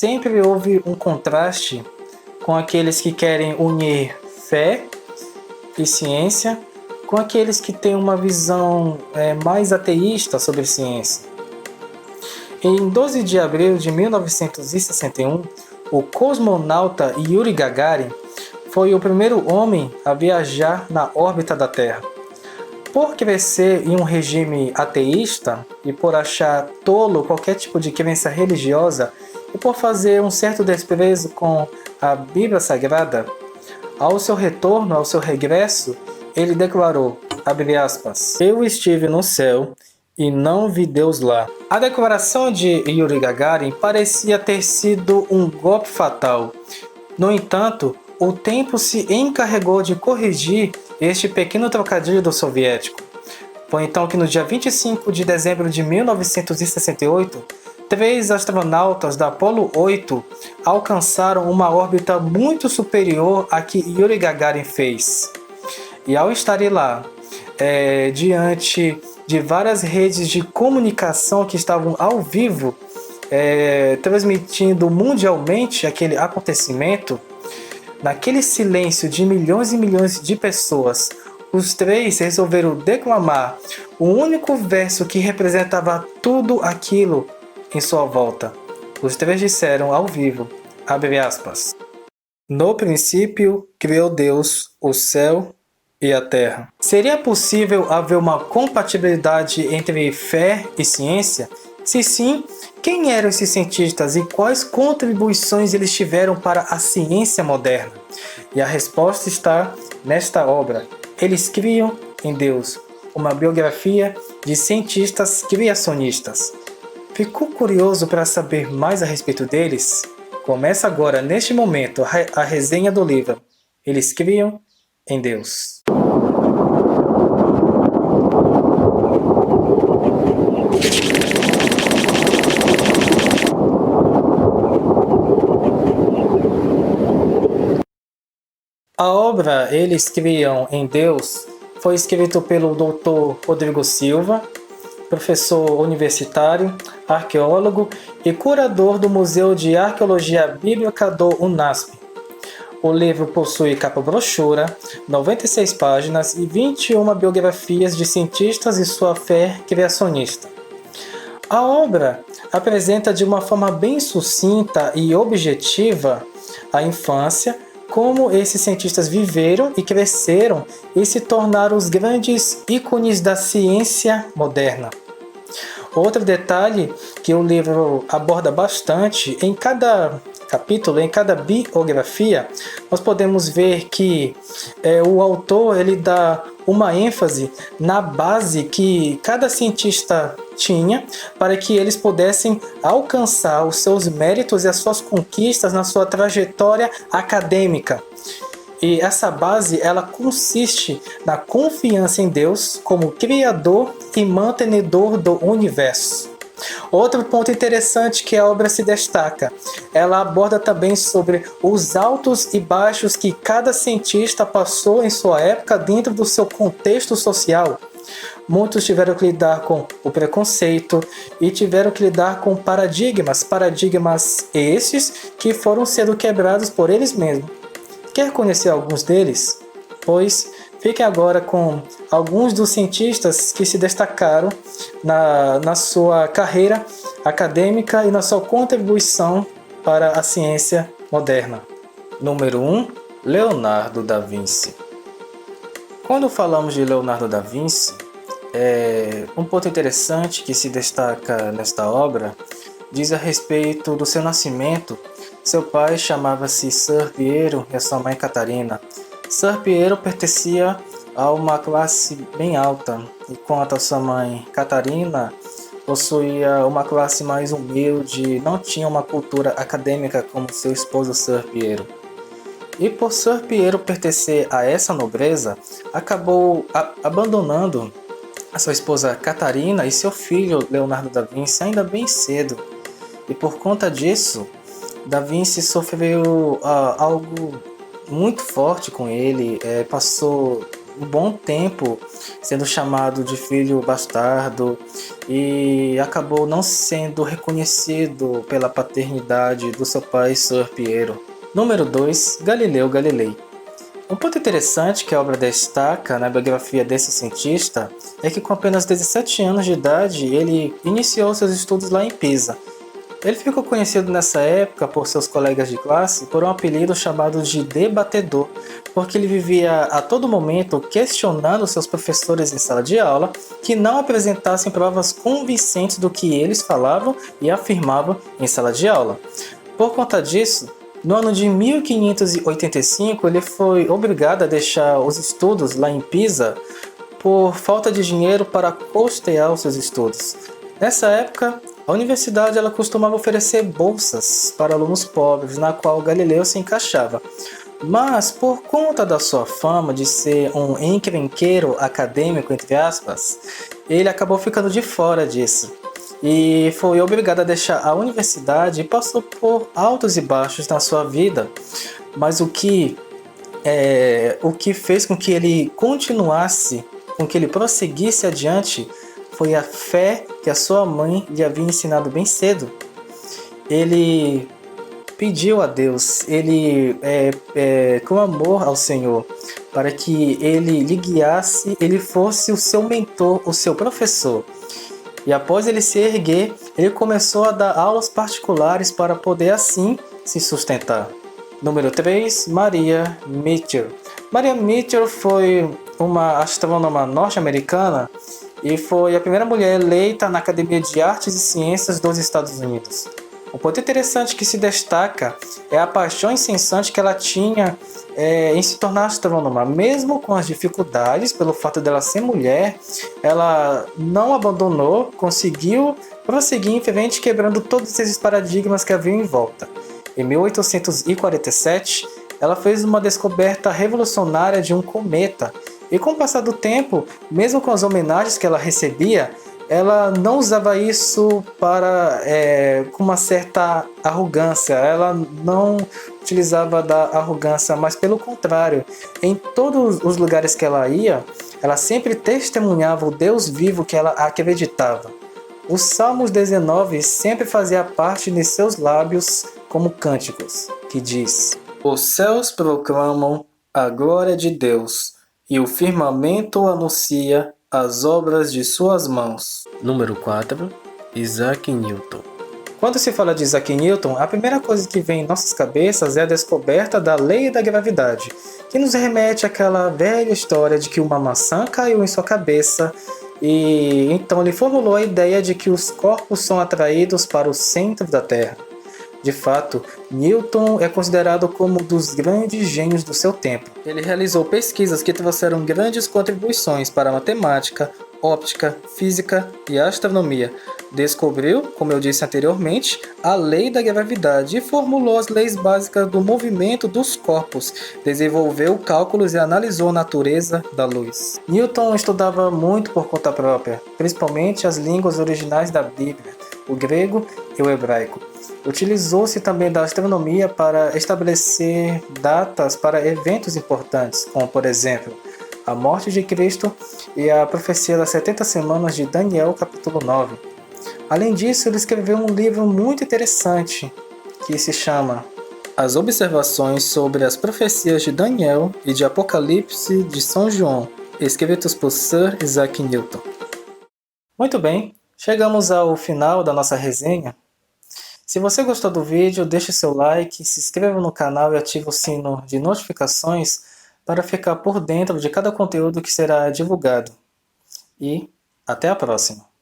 sempre houve um contraste com aqueles que querem unir fé e ciência com aqueles que têm uma visão mais ateísta sobre ciência. Em 12 de abril de 1961, o cosmonauta Yuri Gagarin foi o primeiro homem a viajar na órbita da Terra. Por crescer em um regime ateísta e por achar tolo qualquer tipo de crença religiosa e por fazer um certo desprezo com a Bíblia Sagrada, ao seu retorno, ao seu regresso, ele declarou, abre aspas, "Eu estive no céu e não vi Deus lá." A declaração de Yuri Gagarin parecia ter sido um golpe fatal. No entanto, o tempo se encarregou de corrigir este pequeno trocadilho do soviético. Foi então que no dia 25 de dezembro de 1968, 3 astronautas da Apollo 8 alcançaram uma órbita muito superior à que Yuri Gagarin fez. E ao estarem lá, diante de várias redes de comunicação que estavam ao vivo, transmitindo mundialmente aquele acontecimento, naquele silêncio de milhões e milhões de pessoas, os 3 resolveram declamar o único verso que representava tudo aquilo em sua volta. Os 3 disseram ao vivo, abre aspas, "No princípio criou Deus o céu e a terra." Seria possível haver uma compatibilidade entre fé e ciência? Se sim, quem eram esses cientistas e quais contribuições eles tiveram para a ciência moderna? E a resposta está nesta obra. Eles criam em Deus, uma biografia de cientistas criacionistas. Ficou curioso para saber mais a respeito deles? Começa agora, neste momento, a resenha do livro. Eles criam em Deus. A obra Eles Criam em Deus foi escrito pelo Dr. Rodrigo Silva, professor universitário, arqueólogo e curador do Museu de Arqueologia Bíblica do UNASP. O livro possui capa brochura, 96 páginas e 21 biografias de cientistas e sua fé criacionista. A obra apresenta de uma forma bem sucinta e objetiva a infância, como esses cientistas viveram e cresceram e se tornaram os grandes ícones da ciência moderna. Outro detalhe que o livro aborda bastante, em cada capítulo, em cada biografia, nós podemos ver que o autor ele dá uma ênfase na base que cada cientista tinha para que eles pudessem alcançar os seus méritos e as suas conquistas na sua trajetória acadêmica. E essa base ela consiste na confiança em Deus como Criador e mantenedor do universo. Outro ponto interessante que a obra se destaca, ela aborda também sobre os altos e baixos que cada cientista passou em sua época dentro do seu contexto social. Muitos tiveram que lidar com o preconceito e tiveram que lidar com paradigmas esses que foram sendo quebrados por eles mesmos. Quer conhecer alguns deles? Pois fiquem agora com alguns dos cientistas que se destacaram na sua carreira acadêmica e na sua contribuição para a ciência moderna. Número 1, Leonardo da Vinci. Quando falamos de Leonardo da Vinci, um ponto interessante que se destaca nesta obra diz a respeito do seu nascimento. Seu pai chamava-se Sir Piero e a sua mãe Catarina. Sir Piero pertencia a uma classe bem alta, enquanto a sua mãe Catarina possuía uma classe mais humilde, não tinha uma cultura acadêmica como seu esposo Sir Piero. E por Sir Piero pertencer a essa nobreza, acabou abandonando a sua esposa Catarina e seu filho Leonardo da Vinci ainda bem cedo. E por conta disso, Da Vinci sofreu algo muito forte com ele, passou um bom tempo sendo chamado de filho bastardo e acabou não sendo reconhecido pela paternidade do seu pai, Sir Piero. Número 2. Galileu Galilei. Um ponto interessante que a obra destaca na biografia desse cientista é que com apenas 17 anos de idade ele iniciou seus estudos lá em Pisa. Ele ficou conhecido nessa época por seus colegas de classe por um apelido chamado de debatedor, porque ele vivia a todo momento questionando seus professores em sala de aula que não apresentassem provas convincentes do que eles falavam e afirmavam em sala de aula. Por conta disso, no ano de 1585, ele foi obrigado a deixar os estudos lá em Pisa por falta de dinheiro para custear os seus estudos. Nessa época, a universidade ela costumava oferecer bolsas para alunos pobres, na qual Galileu se encaixava. Mas, por conta da sua fama de ser um encrenqueiro acadêmico, entre aspas, ele acabou ficando de fora disso. E foi obrigado a deixar a universidade e passou por altos e baixos na sua vida. Mas o que fez com que ele continuasse, com que ele prosseguisse adiante, foi a fé que a sua mãe lhe havia ensinado bem cedo. Ele pediu a Deus, ele com amor ao Senhor, para que ele lhe guiasse, ele fosse o seu mentor, o seu professor. E após ele se erguer, ele começou a dar aulas particulares para poder assim se sustentar. Número 3. Maria Mitchell. Maria Mitchell foi uma astrônoma norte-americana e foi a primeira mulher eleita na Academia de Artes e Ciências dos Estados Unidos. Um ponto interessante que se destaca é a paixão incessante que ela tinha em se tornar astrônoma. Mesmo com as dificuldades, pelo fato dela ser mulher, ela não abandonou, conseguiu prosseguir em frente, quebrando todos esses paradigmas que haviam em volta. Em 1847, ela fez uma descoberta revolucionária de um cometa. E com o passar do tempo, mesmo com as homenagens que ela recebia, ela não usava isso com uma certa arrogância. Ela não utilizava da arrogância, mas pelo contrário, em todos os lugares que ela ia, ela sempre testemunhava o Deus vivo que ela acreditava. O Salmos 19 sempre fazia parte de seus lábios como cânticos, que diz: Os céus proclamam a glória de Deus, e o firmamento anuncia as obras de suas mãos. Número 4. Isaac Newton. Quando se fala de Isaac Newton, a primeira coisa que vem em nossas cabeças é a descoberta da lei da gravidade, que nos remete àquela velha história de que uma maçã caiu em sua cabeça e então ele formulou a ideia de que os corpos são atraídos para o centro da Terra. De fato, Newton é considerado como um dos grandes gênios do seu tempo. Ele realizou pesquisas que trouxeram grandes contribuições para a matemática, óptica, física e astronomia. Descobriu, como eu disse anteriormente, a lei da gravidade e formulou as leis básicas do movimento dos corpos. Desenvolveu cálculos e analisou a natureza da luz. Newton estudava muito por conta própria, principalmente as línguas originais da Bíblia, o grego e o hebraico. Utilizou-se também da astronomia para estabelecer datas para eventos importantes, como, por exemplo, a morte de Cristo e a profecia das 70 semanas de Daniel, capítulo 9. Além disso, ele escreveu um livro muito interessante que se chama As Observações sobre as Profecias de Daniel e de Apocalipse de São João, escritos por Sir Isaac Newton. Muito bem, chegamos ao final da nossa resenha. Se você gostou do vídeo, deixe seu like, se inscreva no canal e ative o sino de notificações para ficar por dentro de cada conteúdo que será divulgado. E até a próxima!